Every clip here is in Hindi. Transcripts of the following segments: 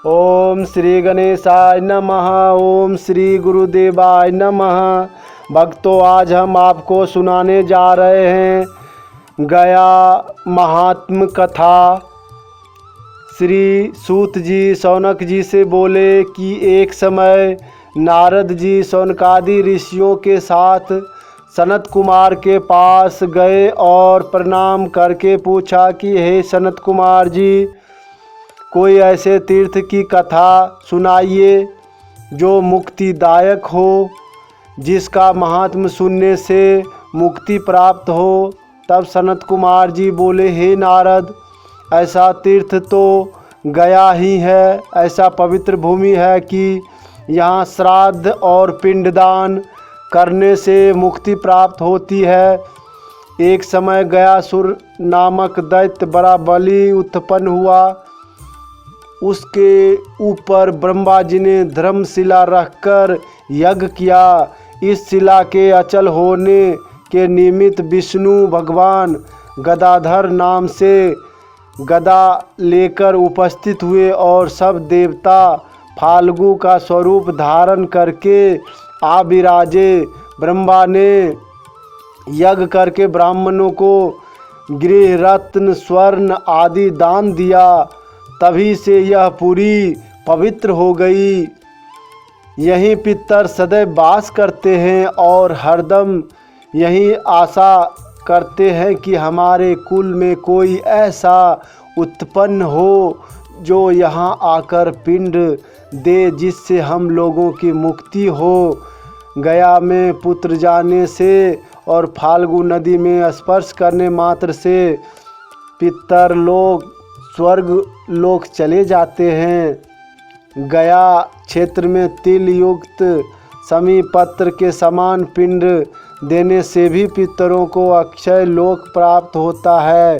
ओम श्री गणेशाय नमः। ओम श्री गुरुदेवाय नमः। भक्तों, आज हम आपको सुनाने जा रहे हैं गया महात्म कथा। श्री सूत जी शौनक जी से बोले कि एक समय नारद जी शौनकादि ऋषियों के साथ सनत कुमार के पास गए और प्रणाम करके पूछा कि हे सनत कुमार जी, कोई ऐसे तीर्थ की कथा सुनाइए जो मुक्तिदायक हो, जिसका महात्म सुनने से मुक्ति प्राप्त हो। तब सनत कुमार जी बोले, हे नारद, ऐसा तीर्थ तो गया ही है। ऐसा पवित्र भूमि है कि यहाँ श्राद्ध और पिंडदान करने से मुक्ति प्राप्त होती है। एक समय गयासुर नामक दैत्य बड़ा बलि उत्पन्न हुआ। उसके ऊपर ब्रह्मा जी ने धर्मशिला रखकर यज्ञ किया। इस शिला के अचल होने के निमित्त विष्णु भगवान गदाधर नाम से गदा लेकर उपस्थित हुए और सब देवता फाल्गु का स्वरूप धारण करके आ विराजे। ब्रह्मा ने यज्ञ करके ब्राह्मणों को गृह रत्न स्वर्ण आदि दान दिया। तभी से यह पूरी पवित्र हो गई। यहीं पितर सदैव वास करते हैं और हरदम यही आशा करते हैं कि हमारे कुल में कोई ऐसा उत्पन्न हो जो यहाँ आकर पिंड दे, जिससे हम लोगों की मुक्ति हो। गया में पुत्र जाने से और फाल्गु नदी में स्पर्श करने मात्र से पितर लोग स्वर्ग लोक चले जाते हैं। गया क्षेत्र में तिल युक्त समी पत्र के समान पिंड देने से भी पितरों को अक्षय लोक प्राप्त होता है।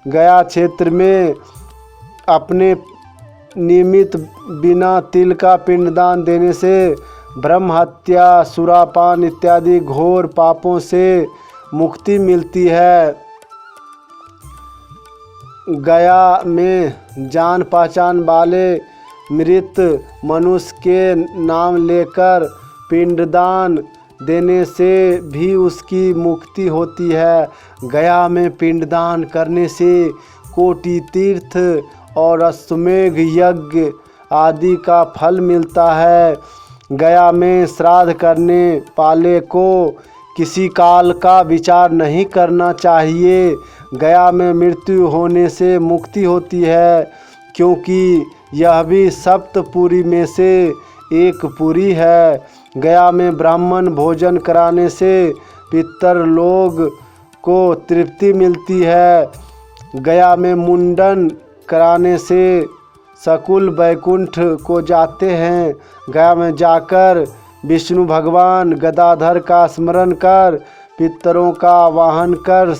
गया क्षेत्र में अपने निमित्त बिना तिल का पिंडदान देने से ब्रह्म हत्या, सुरापान इत्यादि घोर पापों से मुक्ति मिलती है। गया में जान पहचान वाले मृत मनुष्य के नाम लेकर पिंडदान देने से भी उसकी मुक्ति होती है। गया में पिंडदान करने से कोटि तीर्थ और अश्वमेघ यज्ञ आदि का फल मिलता है। गया में श्राद्ध करने वाले को किसी काल का विचार नहीं करना चाहिए। गया में मृत्यु होने से मुक्ति होती है, क्योंकि यह भी सप्तपुरी में से एक पुरी है। गया में ब्राह्मण भोजन कराने से पितर लोग को तृप्ति मिलती है। गया में मुंडन कराने से सकुल वैकुंठ को जाते हैं। गया में जाकर विष्णु भगवान गदाधर का स्मरण कर पितरों का वाहन कर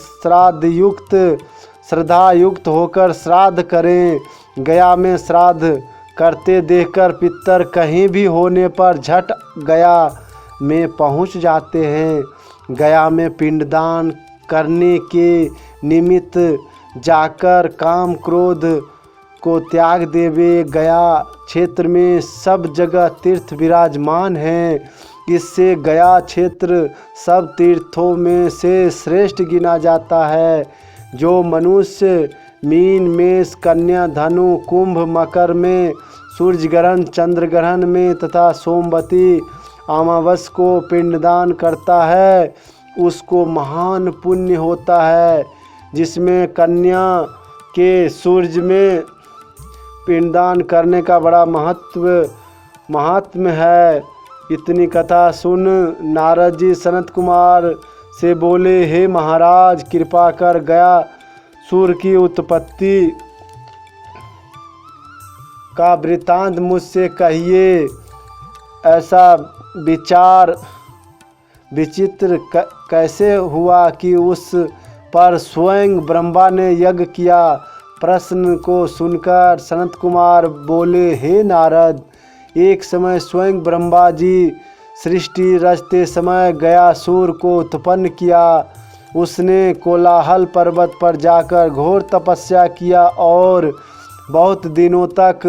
श्रद्धा युक्त होकर श्राद्ध करें। गया में श्राद्ध करते देखकर पितर कहीं भी होने पर झट गया में पहुंच जाते हैं। गया में पिंडदान करने के निमित्त जाकर काम क्रोध को त्याग देवे। गया क्षेत्र में सब जगह तीर्थ विराजमान हैं। इससे गया क्षेत्र सब तीर्थों में से श्रेष्ठ गिना जाता है। जो मनुष्य मीन, मेष, कन्या, धनु, कुंभ, मकर में सूर्य ग्रहण, चंद्र ग्रहण में तथा सोमवती अमावस को पिंडदान करता है, उसको महान पुण्य होता है। जिसमें कन्या के सूर्य में पिंडदान करने का बड़ा महात्म्य है। इतनी कथा सुन नारद जी सनत कुमार से बोले, हे महाराज, कृपा कर गया सूर की उत्पत्ति का वृत्तांत मुझसे कहिए। ऐसा विचित्र कैसे हुआ कि उस पर स्वयं ब्रह्मा ने यज्ञ किया। प्रश्न को सुनकर सनत कुमार बोले, हे नारद, एक समय स्वयं ब्रह्मा जी सृष्टि रचते समय गयासुर को उत्पन्न किया। उसने कोलाहल पर्वत पर जाकर घोर तपस्या किया और बहुत दिनों तक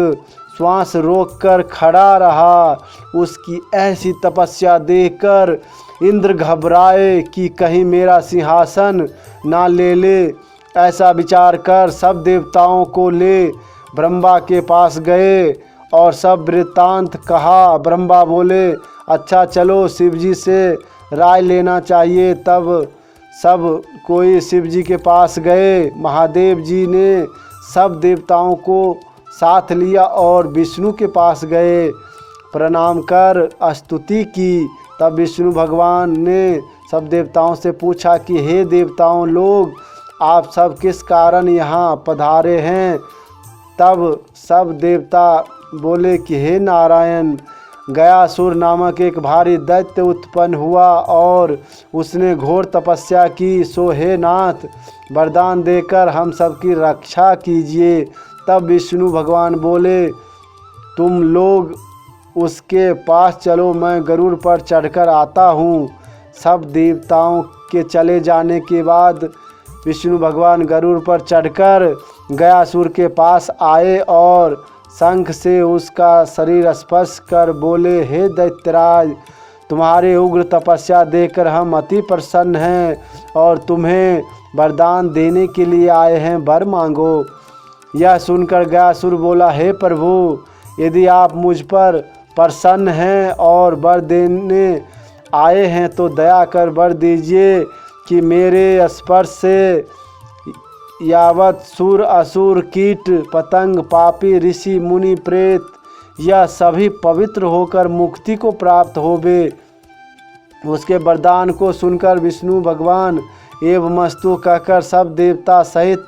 श्वास रोककर खड़ा रहा। उसकी ऐसी तपस्या देखकर इंद्र घबराए कि कहीं मेरा सिंहासन ना ले ले। ऐसा विचार कर सब देवताओं को ले ब्रह्मा के पास गए और सब वृत्तांत कहा। ब्रह्मा बोले, अच्छा चलो शिवजी से राय लेना चाहिए। तब सब कोई शिवजी के पास गए। महादेव जी ने सब देवताओं को साथ लिया और विष्णु के पास गए। प्रणाम कर स्तुति की। तब विष्णु भगवान ने सब देवताओं से पूछा कि हे देवताओं लोग, आप सब किस कारण यहाँ पधारे हैं। तब सब देवता बोले कि हे नारायण, गयासुर नामक एक भारी दैत्य उत्पन्न हुआ और उसने घोर तपस्या की। सो हे नाथ, वरदान देकर हम सबकी रक्षा कीजिए। तब विष्णु भगवान बोले, तुम लोग उसके पास चलो, मैं गरुड़ पर चढ़कर आता हूँ। सब देवताओं के चले जाने के बाद विष्णु भगवान गरुड़ पर चढ़कर गयासुर के पास आए और शंख से उसका शरीर स्पर्श कर बोले, हे दैत्यराज, तुम्हारे उग्र तपस्या देखकर हम अति प्रसन्न हैं और तुम्हें वरदान देने के लिए आए हैं, वर मांगो। यह सुनकर गयासुर बोला, हे प्रभु, यदि आप मुझ पर प्रसन्न हैं और वर देने आए हैं तो दया कर वर दीजिए कि मेरे स्पर्श से यावत सुर असुर कीट पतंग पापी ऋषि मुनि प्रेत यह सभी पवित्र होकर मुक्ति को प्राप्त होवे। उसके वरदान को सुनकर विष्णु भगवान एवमस्तु कहकर सब देवता सहित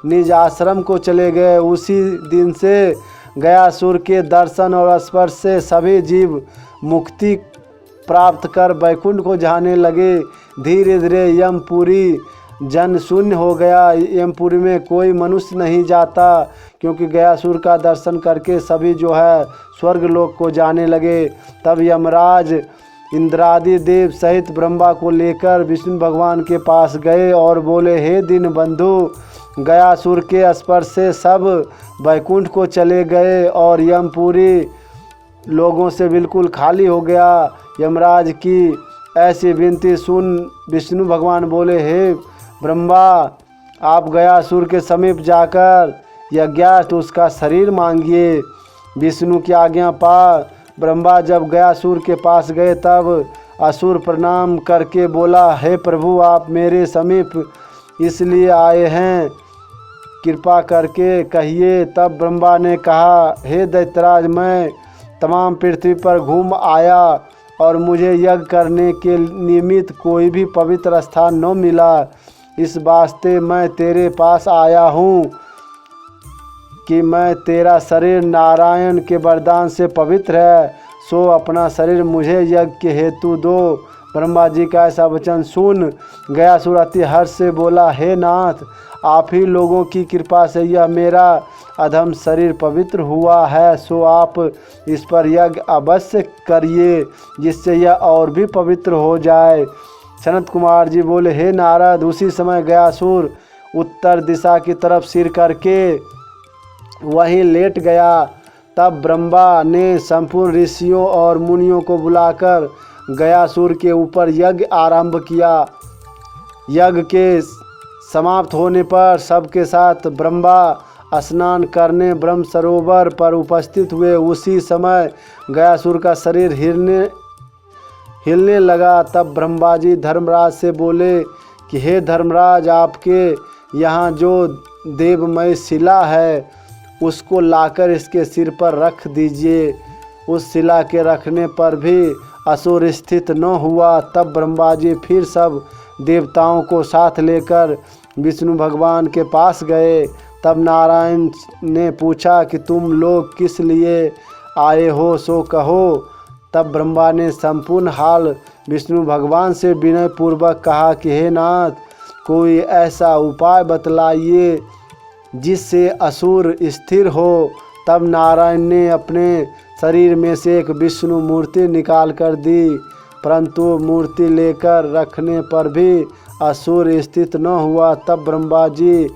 निज आश्रम को चले गए। उसी दिन से गयासुर के दर्शन और स्पर्श से सभी जीव मुक्ति प्राप्त कर वैकुंठ को जाने लगे। धीरे धीरे यमपुरी जन शून्य हो गया। यमपुरी में कोई मनुष्य नहीं जाता, क्योंकि गयासुर का दर्शन करके सभी जो है स्वर्ग लोक को जाने लगे। तब यमराज इंद्रादि देव सहित ब्रह्मा को लेकर विष्णु भगवान के पास गए और बोले, हे दीन बंधु, गयासुर के स्पर्श से सब वैकुंठ को चले गए और यमपुरी लोगों से बिल्कुल खाली हो गया। यमराज की ऐसी विनती सुन विष्णु भगवान बोले, हे ब्रह्मा, आप गयासुर के समीप जाकर यज्ञार्थ उसका शरीर मांगिए। विष्णु की आज्ञा पा ब्रह्मा जब गयासुर के पास गए तब असुर प्रणाम करके बोला, हे प्रभु, आप मेरे समीप इसलिए आए हैं, कृपा करके कहिए। तब ब्रह्मा ने कहा, हे दैत्यराज, मैं तमाम पृथ्वी पर घूम आया और मुझे यज्ञ करने के निमित्त कोई भी पवित्र स्थान न मिला। इस वास्ते मैं तेरे पास आया हूँ कि मैं तेरा शरीर नारायण के वरदान से पवित्र है, सो अपना शरीर मुझे यज्ञ के हेतु दो। ब्रह्मा जी का ऐसा वचन सुन गयासुर अति हर्ष से बोला, हे नाथ, आप ही लोगों की कृपा से यह मेरा अधम शरीर पवित्र हुआ है, सो आप इस पर यज्ञ अवश्य करिए, जिससे यह और भी पवित्र हो जाए। सनत कुमार जी बोले, हे नारद, उसी समय गयासुर उत्तर दिशा की तरफ सिर करके वहीं लेट गया। तब ब्रह्मा ने संपूर्ण ऋषियों और मुनियों को बुलाकर गयासुर के ऊपर यज्ञ आरंभ किया। यज्ञ के समाप्त होने पर सबके साथ ब्रह्मा स्नान करने ब्रह्म सरोवर पर उपस्थित हुए। उसी समय गयासुर का शरीर हिलने लगा। तब ब्रह्मा जी धर्मराज से बोले कि हे धर्मराज, आपके यहाँ जो देवमय शिला है उसको लाकर इसके सिर पर रख दीजिए। उस शिला के रखने पर भी असुर स्थित न हुआ। तब ब्रह्मा जी फिर सब देवताओं को साथ लेकर विष्णु भगवान के पास गए। तब नारायण ने पूछा कि तुम लोग किस लिए आए हो, सो कहो। तब ब्रह्मा ने संपूर्ण हाल विष्णु भगवान से विनय पूर्वक कहा कि हे नाथ, कोई ऐसा उपाय बतलाइए जिससे असुर स्थिर हो। तब नारायण ने अपने शरीर में से एक विष्णु मूर्ति निकाल कर दी, परंतु मूर्ति लेकर रखने पर भी असुर स्थित न हुआ। तब ब्रह्मा जी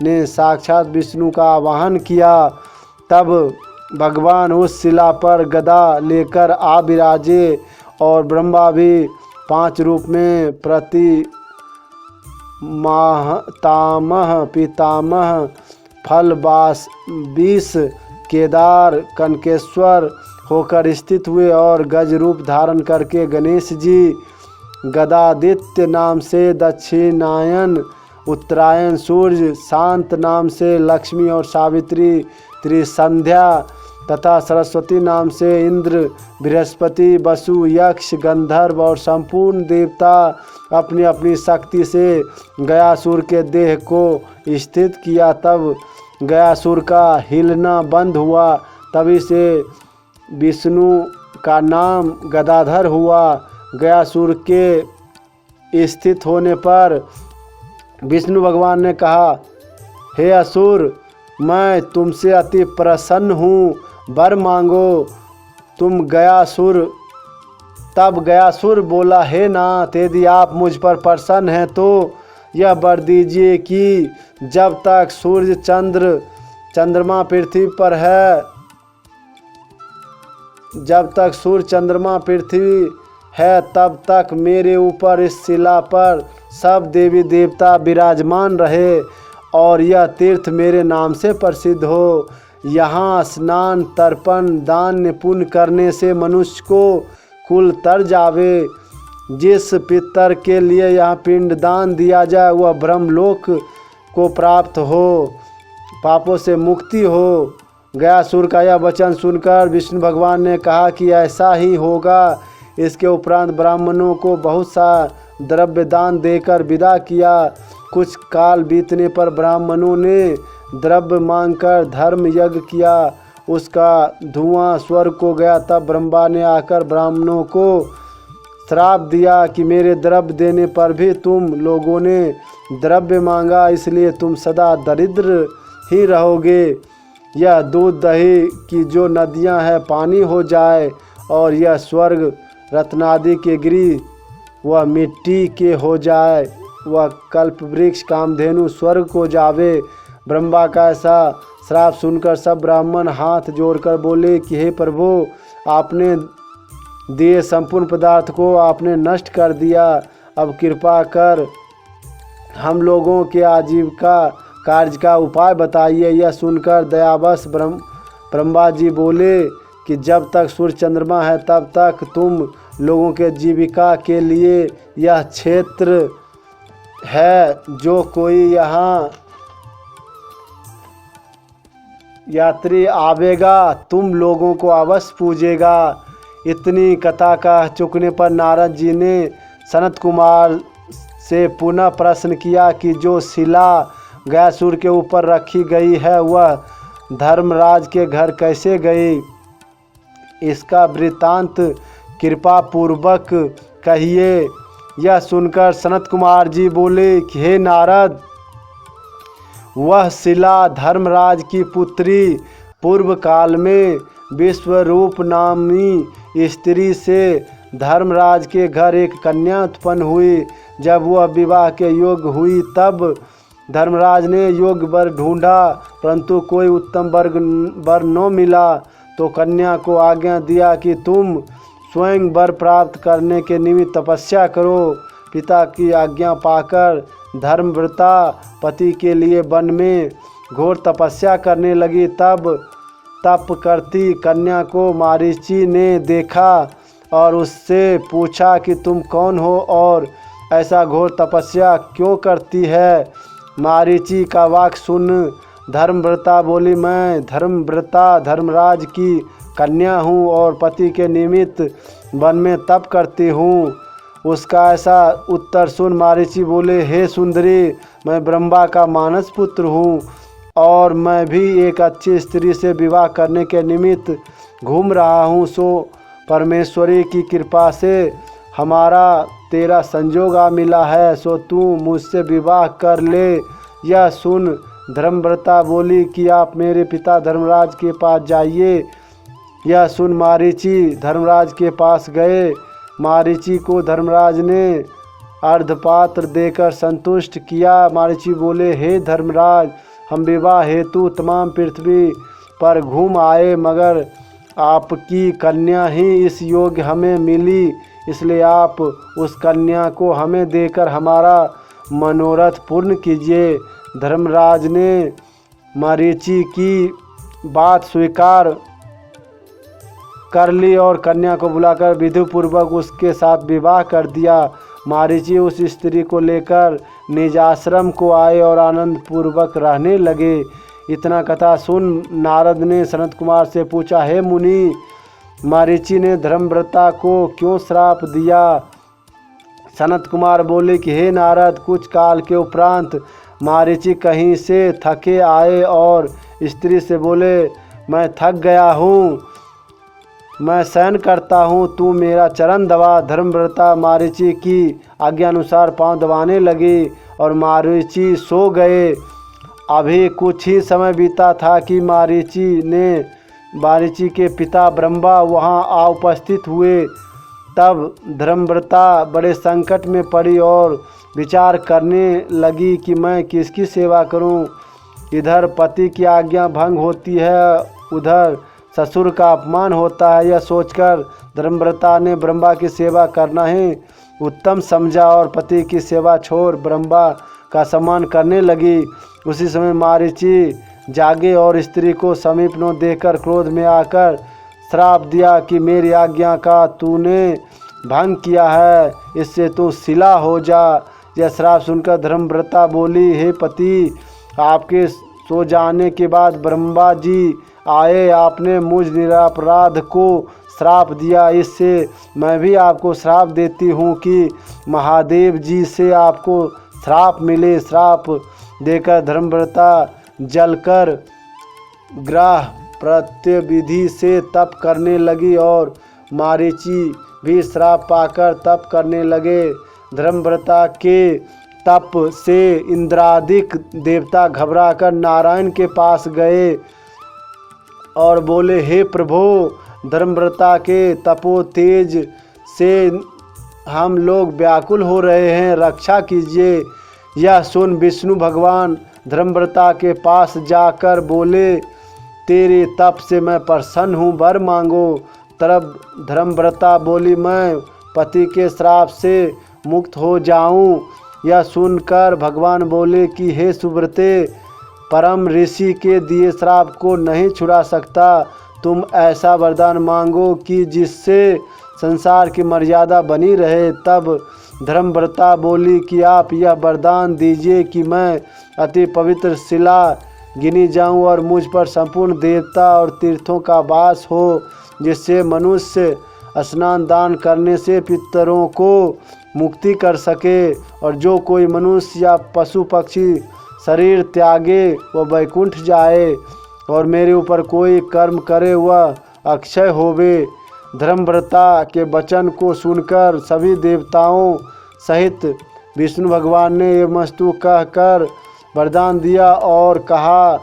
ने साक्षात विष्णु का आवाहन किया। तब भगवान उस शिला पर गदा लेकर आ विराजे और ब्रह्मा भी 5 रूप में माहतामह पितामह फलबास 20 केदार कनकेश्वर होकर स्थित हुए और गज रूप धारण करके गणेश जी गदादित्य नाम से दक्षिणायन, उत्तरायण सूर्य, शांत नाम से लक्ष्मी और सावित्री त्रिसंध्या तथा सरस्वती नाम से इंद्र, बृहस्पति, वसु, यक्ष, गंधर्व और संपूर्ण देवता अपनी अपनी शक्ति से गयासुर के देह को स्थित किया। तब गयासुर का हिलना बंद हुआ। तभी से विष्णु का नाम गदाधर हुआ। गयासुर के स्थित होने पर विष्णु भगवान ने कहा, हे असुर, मैं तुमसे अति प्रसन्न हूँ, वर मांगो। तुम गयासुर तब गयासुर बोला, हे नाथ, यदि आप मुझ पर प्रसन्न हैं तो यह वर दीजिए कि जब तक सूर्य चंद्रमा पृथ्वी पर है, जब तक सूर्य चंद्रमा पृथ्वी है तब तक मेरे ऊपर इस शिला पर सब देवी देवता विराजमान रहे और यह तीर्थ मेरे नाम से प्रसिद्ध हो। यहाँ स्नान, तर्पण, दान पुण्य करने से मनुष्य को कुल तर जावे। जिस पितर के लिए यहाँ पिंडदान दिया जाए वह ब्रह्मलोक को प्राप्त हो, पापों से मुक्ति हो। गयासुर का यह वचन सुनकर विष्णु भगवान ने कहा कि ऐसा ही होगा। इसके उपरांत ब्राह्मणों को बहुत सा द्रव्य दान देकर विदा किया। कुछ काल बीतने पर ब्राह्मणों ने द्रव्य मांगकर धर्म यज्ञ किया। उसका धुआं स्वर्ग को गया। तब ब्रह्मा ने आकर ब्राह्मणों को श्राप दिया कि मेरे द्रव्य देने पर भी तुम लोगों ने द्रव्य मांगा, इसलिए तुम सदा दरिद्र ही रहोगे। यह दूध दही की जो नदियां हैं पानी हो जाए और यह स्वर्ग रत्नादि के गिरी वह मिट्टी के हो जाए। वह कल्प वृक्ष कामधेनु स्वर्ग को जावे। ब्रह्मा का ऐसा श्राप सुनकर सब ब्राह्मण हाथ जोड़कर बोले कि हे प्रभु, आपने दिए संपूर्ण पदार्थ को आपने नष्ट कर दिया। अब कृपा कर हम लोगों के आजीविका कार्य का उपाय बताइए। यह सुनकर दयावश ब्रह्मा जी बोले कि जब तक सूर्य चंद्रमा है तब तक तुम लोगों के जीविका के लिए यह क्षेत्र है। जो कोई यहाँ यात्री आवेगा तुम लोगों को अवश्य पूजेगा। इतनी कथा कह चुकने पर नारद जी ने सनत कुमार से पुनः प्रश्न किया कि जो शिला गयासुर के ऊपर रखी गई है वह धर्मराज के घर कैसे गई, इसका वृत्तांत कृपा पूर्वक कहिए। यह सुनकर सनत कुमार जी बोले कि हे नारद, वह शिला धर्मराज की पुत्री पूर्व काल में विश्वरूप नामी स्त्री से धर्मराज के घर एक कन्या उत्पन्न हुई। जब वह विवाह के योग्य हुई तब धर्मराज ने योग्य वर ढूंढा, परंतु कोई उत्तम वर न मिला। तो कन्या को आज्ञा दिया कि तुम स्वयं वर प्राप्त करने के निमित्त तपस्या करो। पिता की आज्ञा पाकर धर्मव्रता पति के लिए वन में घोर तपस्या करने लगी। तब तप करती कन्या को मारीची ने देखा और उससे पूछा कि तुम कौन हो और ऐसा घोर तपस्या क्यों करती है। मारीची का वाक्य सुन धर्मव्रता बोली, मैं धर्मव्रता धर्मराज की कन्या हूँ और पति के निमित्त वन में तप करती हूँ। उसका ऐसा उत्तर सुन मारीची बोले, हे सुंदरी, मैं ब्रह्मा का मानस पुत्र हूँ और मैं भी एक अच्छी स्त्री से विवाह करने के निमित्त घूम रहा हूँ। सो परमेश्वरी की कृपा से हमारा तेरा संजोग आ मिला है, सो तू मुझसे विवाह कर ले। यह सुन धर्मव्रता बोली कि आप मेरे पिता धर्मराज के पास जाइए। यह सुन मारीची धर्मराज के पास गए। मारीची को धर्मराज ने अर्धपात्र देकर संतुष्ट किया। मारीची बोले, हे धर्मराज, हम विवाह हेतु तमाम पृथ्वी पर घूम आए, मगर आपकी कन्या ही इस योग्य हमें मिली, इसलिए आप उस कन्या को हमें देकर हमारा मनोरथ पूर्ण कीजिए। धर्मराज ने मरीचि की बात स्वीकार कर ली और कन्या को बुलाकर विधिपूर्वक उसके साथ विवाह कर दिया। मरीचि उस स्त्री को लेकर निज आश्रम को आए और आनंद पूर्वक रहने लगे। इतना कथा सुन नारद ने सनत कुमार से पूछा, हे मुनि, मरीचि ने धर्मव्रता को क्यों श्राप दिया? सनत कुमार बोले कि हे नारद, कुछ काल के उपरांत मरीचि कहीं से थके आए और स्त्री से बोले, मैं थक गया हूँ, मैं शयन करता हूँ, तू मेरा चरण दबा। धर्मव्रता मरीचि की आज्ञानुसार पांव दबाने लगी और मरीचि सो गए। अभी कुछ ही समय बीता था कि मरीचि के पिता ब्रह्मा वहाँ आ उपस्थित हुए। तब धर्मव्रता बड़े संकट में पड़ी और विचार करने लगी कि मैं किसकी सेवा करूं। इधर पति की आज्ञा भंग होती है, उधर ससुर का अपमान होता है। यह सोचकर धर्मव्रता ने ब्रह्मा की सेवा करना ही उत्तम समझा और पति की सेवा छोड़ ब्रह्मा का सम्मान करने लगी। उसी समय मरीचि जागे और स्त्री को समीप न देखकर क्रोध में आकर श्राप दिया कि मेरी आज्ञा का तूने भंग किया है, इससे तू शिला हो जा। यह श्राप सुनकर धर्मव्रता बोली, हे पति, आपके सो जाने के बाद ब्रह्मा जी आए, आपने मुझ निरपराध को श्राप दिया, इससे मैं भी आपको श्राप देती हूँ कि महादेव जी से आपको श्राप मिले। श्राप देकर धर्मव्रता जलकर ग्रह प्रत्यविधि से तप करने लगी और मरीचि भी श्राप पाकर तप करने लगे। धर्मव्रता के तप से इंद्रादिक देवता घबराकर नारायण के पास गए और बोले, हे प्रभु, धर्मव्रता के तपो तेज से हम लोग व्याकुल हो रहे हैं, रक्षा कीजिए। यह सुन विष्णु भगवान धर्मव्रता के पास जाकर बोले, तेरे तप से मैं प्रसन्न हूँ, वर मांगो। तब धर्मव्रता बोली, मैं पति के श्राप से मुक्त हो जाऊं। यह सुनकर भगवान बोले कि हे सुव्रते, परम ऋषि के दिए श्राप को नहीं छुड़ा सकता, तुम ऐसा वरदान मांगो कि जिससे संसार की मर्यादा बनी रहे। तब धर्मव्रता बोली कि आप यह वरदान दीजिए कि मैं अति पवित्र शिला गिनी जाऊं और मुझ पर संपूर्ण देवता और तीर्थों का वास हो, जिससे मनुष्य स्नान दान करने से पितरों को मुक्ति कर सके और जो कोई मनुष्य या पशु पक्षी शरीर त्यागे वह वैकुंठ जाए और मेरे ऊपर कोई कर्म करे वह अक्षय होवे। धर्मव्रता के वचन को सुनकर सभी देवताओं सहित विष्णु भगवान ने ये मस्तु कहकर वरदान दिया और कहा,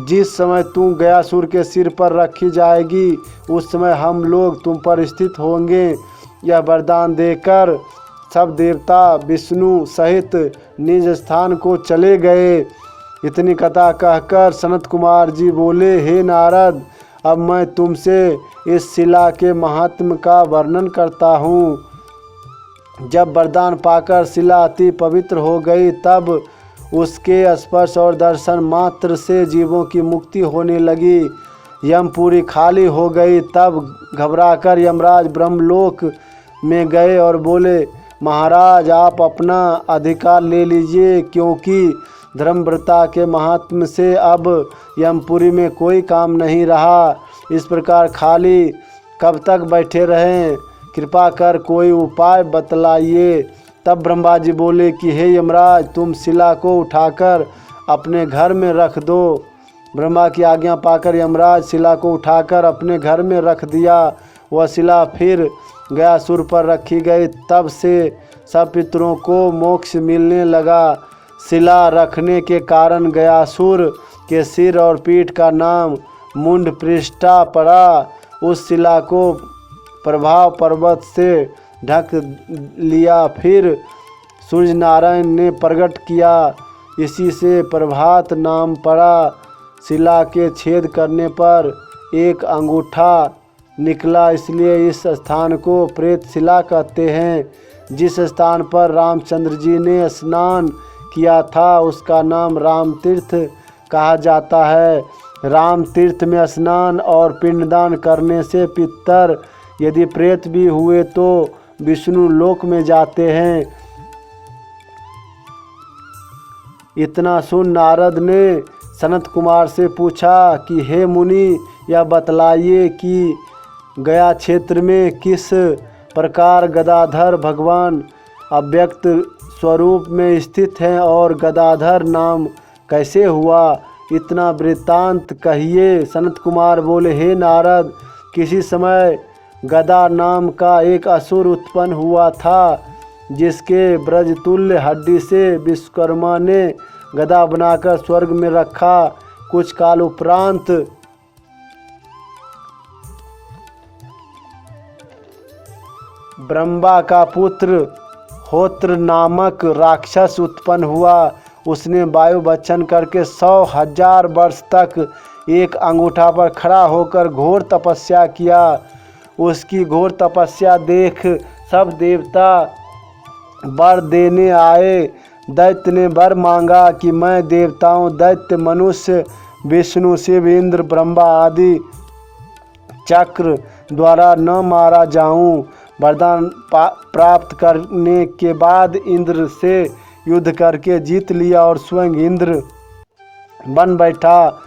जिस समय तू गयासुर के सिर पर रखी जाएगी उस समय हम लोग तुम पर स्थित होंगे। यह वरदान देकर सब देवता विष्णु सहित निज स्थान को चले गए। इतनी कथा कहकर सनत कुमार जी बोले, हे नारद, अब मैं तुमसे इस शिला के महात्म्य का वर्णन करता हूँ। जब वरदान पाकर शिला अति पवित्र हो गई तब उसके स्पर्श और दर्शन मात्र से जीवों की मुक्ति होने लगी। यमपुरी खाली हो गई। तब घबराकर यमराज ब्रह्मलोक में गए और बोले, महाराज, आप अपना अधिकार ले लीजिए, क्योंकि धर्मव्रता के महात्म्य से अब यमपुरी में कोई काम नहीं रहा। इस प्रकार खाली कब तक बैठे रहें? कृपा कर कोई उपाय बतलाइए। तब ब्रह्मा जी बोले कि हे यमराज, तुम शिला को उठाकर अपने घर में रख दो। ब्रह्मा की आज्ञा पाकर यमराज शिला को उठाकर अपने घर में रख दिया। वह शिला फिर गयासुर पर रखी गई। तब से सब पितरों को मोक्ष मिलने लगा। शिला रखने के कारण गयासुर के सिर और पीठ का नाम मुंड पृष्ठा पड़ा। उस शिला को प्रभाव पर्वत से ढक लिया। फिर सूर्य नारायण ने प्रकट किया, इसी से प्रभात नाम पड़ा। शिला के छेद करने पर एक अंगूठा निकला, इसलिए इस स्थान को प्रेत शिला कहते हैं। जिस स्थान पर रामचंद्र जी ने स्नान किया था उसका नाम राम तीर्थ कहा जाता है। राम तीर्थ में स्नान और पिंडदान करने से पितर यदि प्रेत भी हुए तो विष्णु लोक में जाते हैं। इतना सुन नारद ने सनत कुमार से पूछा कि हे मुनि, यह बतलाइए कि गया क्षेत्र में किस प्रकार गदाधर भगवान अव्यक्त स्वरूप में स्थित हैं और गदाधर नाम कैसे हुआ, इतना वृत्तांत कहिए। सनत कुमार बोले, हे नारद, किसी समय गदा नाम का एक असुर उत्पन्न हुआ था, जिसके ब्रजतुल्य हड्डी से विश्वकर्मा ने गदा बनाकर स्वर्ग में रखा। कुछ काल उपरांत ब्रह्मा का पुत्र होत्र नामक राक्षस उत्पन्न हुआ। उसने वायु भक्षण करके 100,000 वर्ष तक एक अंगूठा पर खड़ा होकर घोर तपस्या किया। उसकी घोर तपस्या देख सब देवता वर देने आए। दैत्य ने वर मांगा कि मैं देवताओं, दैत्य, मनुष्य, विष्णु, शिव, इंद्र, ब्रह्मा आदि चक्र द्वारा न मारा जाऊं। वरदान प्राप्त करने के बाद इंद्र से युद्ध करके जीत लिया और स्वयं इंद्र बन बैठा।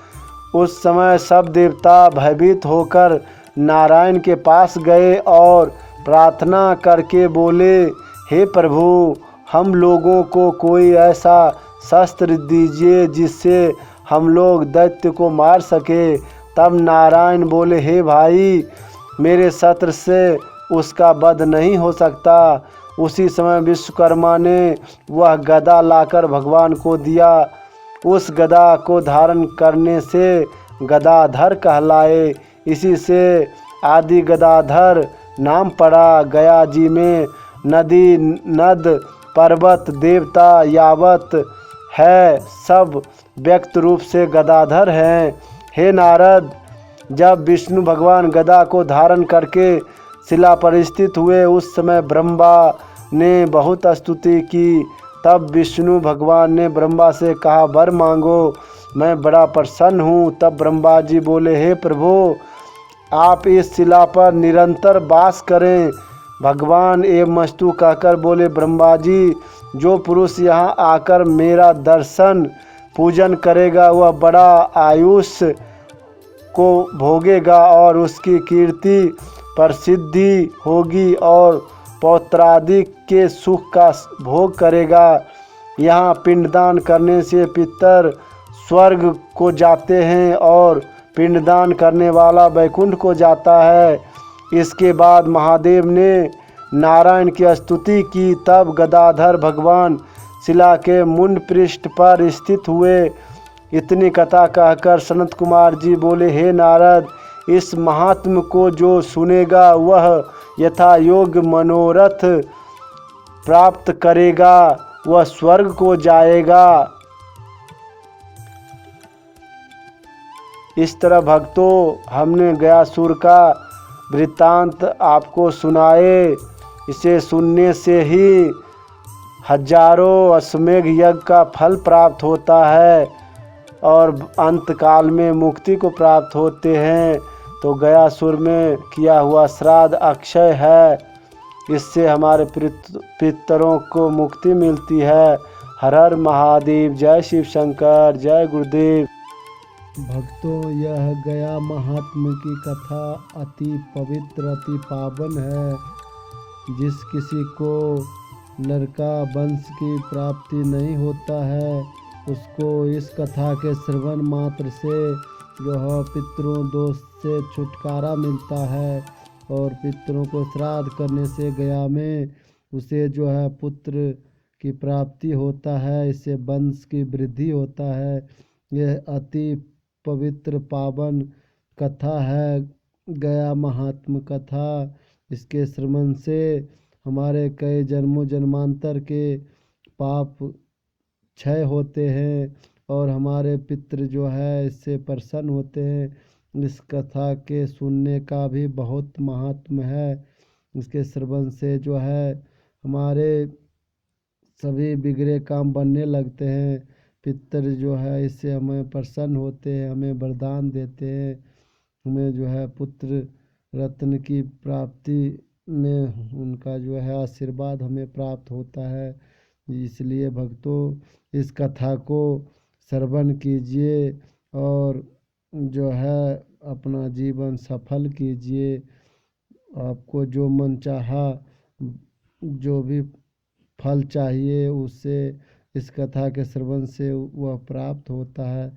उस समय सब देवता भयभीत होकर नारायण के पास गए और प्रार्थना करके बोले, हे प्रभु, हम लोगों को कोई ऐसा शस्त्र दीजिए जिससे हम लोग दैत्य को मार सके। तब नारायण बोले, हे भाई, मेरे शस्त्र से उसका वध नहीं हो सकता। उसी समय विश्वकर्मा ने वह गदा लाकर भगवान को दिया। उस गदा को धारण करने से गदाधर कहलाए। इसी से आदि गदाधर नाम पड़ा। गया जी में नदी, नद, पर्वत, देवता यावत है, सब व्यक्त रूप से गदाधर हैं। हे नारद, जब विष्णु भगवान गदा को धारण करके शिला पर स्थित हुए उस समय ब्रह्मा ने बहुत स्तुति की। तब विष्णु भगवान ने ब्रह्मा से कहा, वर मांगो, मैं बड़ा प्रसन्न हूँ। तब ब्रह्मा जी बोले, हे प्रभु, आप इस शिला पर निरंतर वास करें। भगवान एवं मस्तु कहकर बोले, ब्रह्मा जी, जो पुरुष यहाँ आकर मेरा दर्शन पूजन करेगा वह बड़ा आयुष्य को भोगेगा और उसकी कीर्ति प्रसिद्धि होगी और पौत्रादि के सुख का भोग करेगा। यहाँ पिंडदान करने से पितर स्वर्ग को जाते हैं और पिंडदान करने वाला वैकुंठ को जाता है। इसके बाद महादेव ने नारायण की स्तुति की। तब गदाधर भगवान शिला के मुंड पृष्ठ पर स्थित हुए। इतनी कथा कहकर सनत कुमार जी बोले, हे नारद, इस महात्म को जो सुनेगा वह यथा योग मनोरथ प्राप्त करेगा, वह स्वर्ग को जाएगा। इस तरह भक्तों, हमने गयासुर का वृत्तांत आपको सुनाए। इसे सुनने से ही हजारों अश्वमेघ यज्ञ का फल प्राप्त होता है और अंतकाल में मुक्ति को प्राप्त होते हैं। तो गयासुर में किया हुआ श्राद्ध अक्षय है, इससे हमारे पितरों को मुक्ति मिलती है। हर हर महादेव, जय शिव शंकर, जय गुरुदेव। भक्तों, यह गया महात्मा की कथा अति पवित्र, अति पावन है। जिस किसी को नरका वंश की प्राप्ति नहीं होता है, उसको इस कथा के श्रवण मात्र से जो है पितरों दोष से छुटकारा मिलता है और पितरों को श्राद्ध करने से गया में उसे जो है पुत्र की प्राप्ति होता है। इससे वंश की वृद्धि होता है। यह अति पवित्र पावन कथा है, गया महात्म कथा। इसके श्रवण से हमारे कई जन्मों जन्मांतर के पाप क्षय होते हैं और हमारे पितृ जो है इससे प्रसन्न होते हैं। इस कथा के सुनने का भी बहुत महात्म है। इसके श्रवण से जो है हमारे सभी बिगड़े काम बनने लगते हैं। पितर जो है इससे हमें प्रसन्न होते हैं, हमें वरदान देते हैं, हमें जो है पुत्र रत्न की प्राप्ति में उनका जो है आशीर्वाद हमें प्राप्त होता है। इसलिए भक्तों इस कथा को श्रवण कीजिए और जो है अपना जीवन सफल कीजिए। आपको जो मन चाहा, जो भी फल चाहिए उससे इस कथा के श्रवण से वह प्राप्त होता है।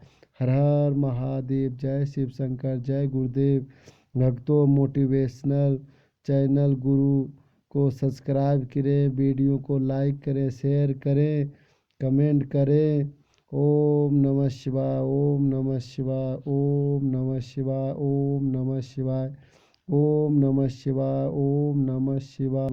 हर हर महादेव, जय शिव शंकर, जय गुरुदेव। भक्तों मोटिवेशनल चैनल गुरु को सब्सक्राइब करें, वीडियो को लाइक करें, शेयर करें, कमेंट करें। ओम नमः शिवाय, ओम नमः शिवाय, ओम नमः शिवाय, ओम नमः शिवाय, ओम नमः शिवाय, ओम नमः शिवाय।